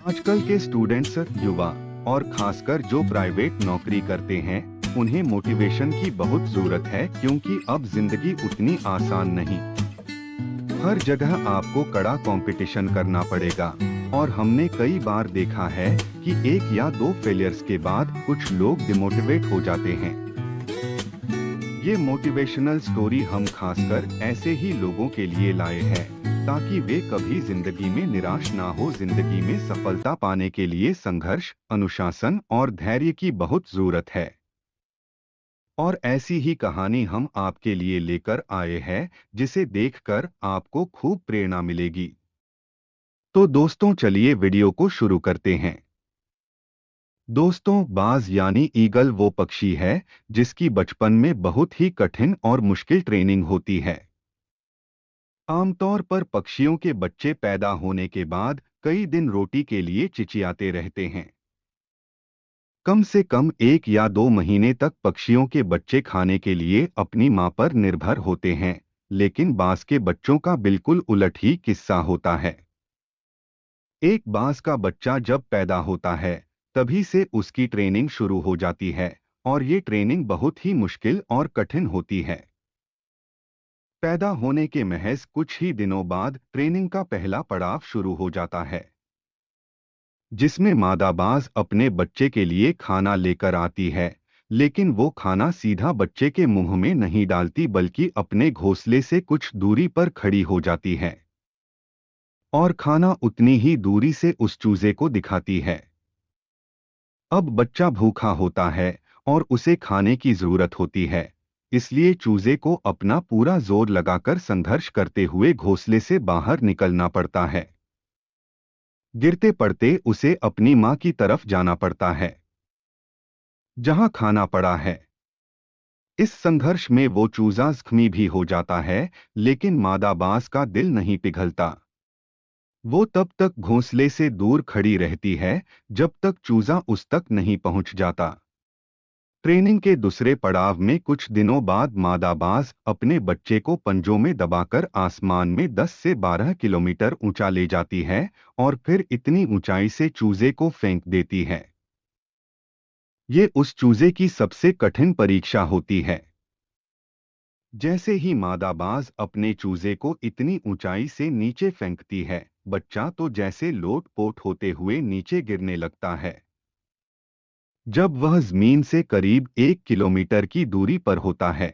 आजकल के स्टूडेंट्स, युवा और खासकर जो प्राइवेट नौकरी करते हैं, उन्हें मोटिवेशन की बहुत जरूरत है क्योंकि अब जिंदगी उतनी आसान नहीं। हर जगह आपको कड़ा कंपटीशन करना पड़ेगा और हमने कई बार देखा है कि एक या दो फेलियर्स के बाद कुछ लोग डिमोटिवेट हो जाते हैं। ये मोटिवेशनल स्टोरी हम खासकर ऐसे ही लोगों के लिए लाए हैं ताकि वे कभी जिंदगी में निराश ना हो। जिंदगी में सफलता पाने के लिए संघर्ष, अनुशासन और धैर्य की बहुत जरूरत है। और ऐसी ही कहानी हम आपके लिए लेकर आए हैं जिसे देखकर आपको खूब प्रेरणा मिलेगी। तो दोस्तों, चलिए वीडियो को शुरू करते हैं। दोस्तों, बाज यानी ईगल वो पक्षी है जिसकी बचपन में बहुत ही कठिन और मुश्किल ट्रेनिंग होती है। आमतौर पर पक्षियों के बच्चे पैदा होने के बाद कई दिन रोटी के लिए चिचियाते रहते हैं। कम से कम 1 या 2 महीने तक पक्षियों के बच्चे खाने के लिए अपनी मां पर निर्भर होते हैं, लेकिन बाज के बच्चों का बिल्कुल उलट ही किस्सा होता है। एक बाज का बच्चा जब पैदा होता है, तभी से उसकी ट्रेनिंग शुरू हो जाती है और ये ट्रेनिंग बहुत ही मुश्किल और कठिन होती है। पैदा होने के महज कुछ ही दिनों बाद ट्रेनिंग का पहला पड़ाव शुरू हो जाता है, जिसमें मादा बाज अपने बच्चे के लिए खाना लेकर आती है, लेकिन वो खाना सीधा बच्चे के मुंह में नहीं डालती बल्कि अपने घोंसले से कुछ दूरी पर खड़ी हो जाती है और खाना उतनी ही दूरी से उस चूजे को दिखाती है। अब बच्चा भूखा होता है और उसे खाने की जरूरत होती है, इसलिए चूजे को अपना पूरा जोर लगाकर संघर्ष करते हुए घोंसले से बाहर निकलना पड़ता है। गिरते पड़ते उसे अपनी मां की तरफ जाना पड़ता है जहां खाना पड़ा है। इस संघर्ष में वो चूजा जख्मी भी हो जाता है, लेकिन मादा बाज का दिल नहीं पिघलता। वो तब तक घोंसले से दूर खड़ी रहती है जब तक चूजा उस तक नहीं पहुंच जाता। ट्रेनिंग के दूसरे पड़ाव में कुछ दिनों बाद मादा बाज अपने बच्चे को पंजों में दबाकर आसमान में 10 से 12 किलोमीटर ऊंचा ले जाती है और फिर इतनी ऊंचाई से चूजे को फेंक देती है। ये उस चूजे की सबसे कठिन परीक्षा होती है। जैसे ही मादा बाज अपने चूजे को इतनी ऊंचाई से नीचे फेंकती है, बच्चा तो जैसे लोट-पोट होते हुए नीचे गिरने लगता है। जब वह जमीन से करीब 1 किलोमीटर की दूरी पर होता है,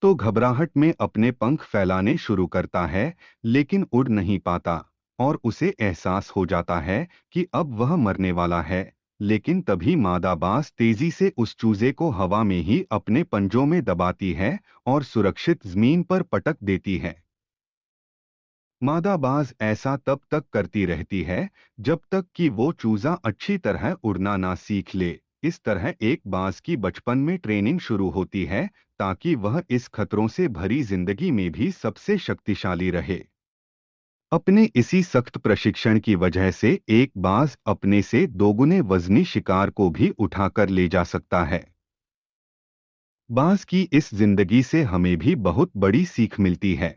तो घबराहट में अपने पंख फैलाने शुरू करता है, लेकिन उड़ नहीं पाता और उसे एहसास हो जाता है कि अब वह मरने वाला है। लेकिन तभी मादा बाज तेजी से उस चूजे को हवा में ही अपने पंजों में दबाती है और सुरक्षित जमीन पर पटक देती है। मादा बाज ऐसा तब तक करती रहती है जब तक कि वो चूजा अच्छी तरह उड़ना ना सीख ले। इस तरह एक बाज की बचपन में ट्रेनिंग शुरू होती है ताकि वह इस खतरों से भरी जिंदगी में भी सबसे शक्तिशाली रहे। अपने इसी सख्त प्रशिक्षण की वजह से एक बाज अपने से दोगुने वजनी शिकार को भी उठाकर ले जा सकता है। बाज की इस जिंदगी से हमें भी बहुत बड़ी सीख मिलती है।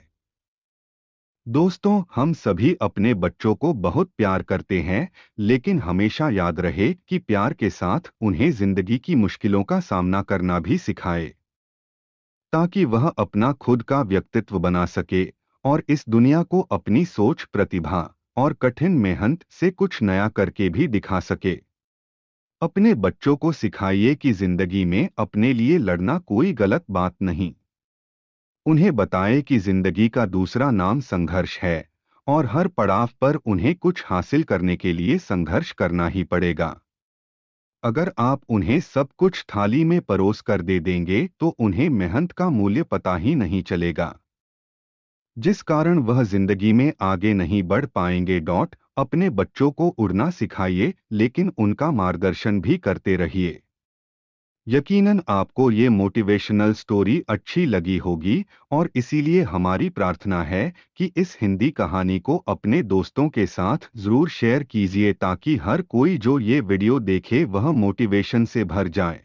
दोस्तों, हम सभी अपने बच्चों को बहुत प्यार करते हैं, लेकिन हमेशा याद रहे कि प्यार के साथ उन्हें जिंदगी की मुश्किलों का सामना करना भी सिखाए, ताकि वह अपना खुद का व्यक्तित्व बना सके और इस दुनिया को अपनी सोच, प्रतिभा और कठिन मेहनत से कुछ नया करके भी दिखा सके। अपने बच्चों को सिखाइए कि जिंदगी में अपने लिए लड़ना कोई गलत बात नहीं। उन्हें बताएं कि जिंदगी का दूसरा नाम संघर्ष है और हर पड़ाव पर उन्हें कुछ हासिल करने के लिए संघर्ष करना ही पड़ेगा। अगर आप उन्हें सब कुछ थाली में परोस कर दे देंगे तो उन्हें मेहनत का मूल्य पता ही नहीं चलेगा, जिस कारण वह जिंदगी में आगे नहीं बढ़ पाएंगे। अपने बच्चों को उड़ना सिखाइए, लेकिन उनका मार्गदर्शन भी करते रहिए। यकीनन आपको ये मोटिवेशनल स्टोरी अच्छी लगी होगी और इसीलिए हमारी प्रार्थना है कि इस हिंदी कहानी को अपने दोस्तों के साथ जरूर शेयर कीजिए ताकि हर कोई जो ये वीडियो देखे वह मोटिवेशन से भर जाए।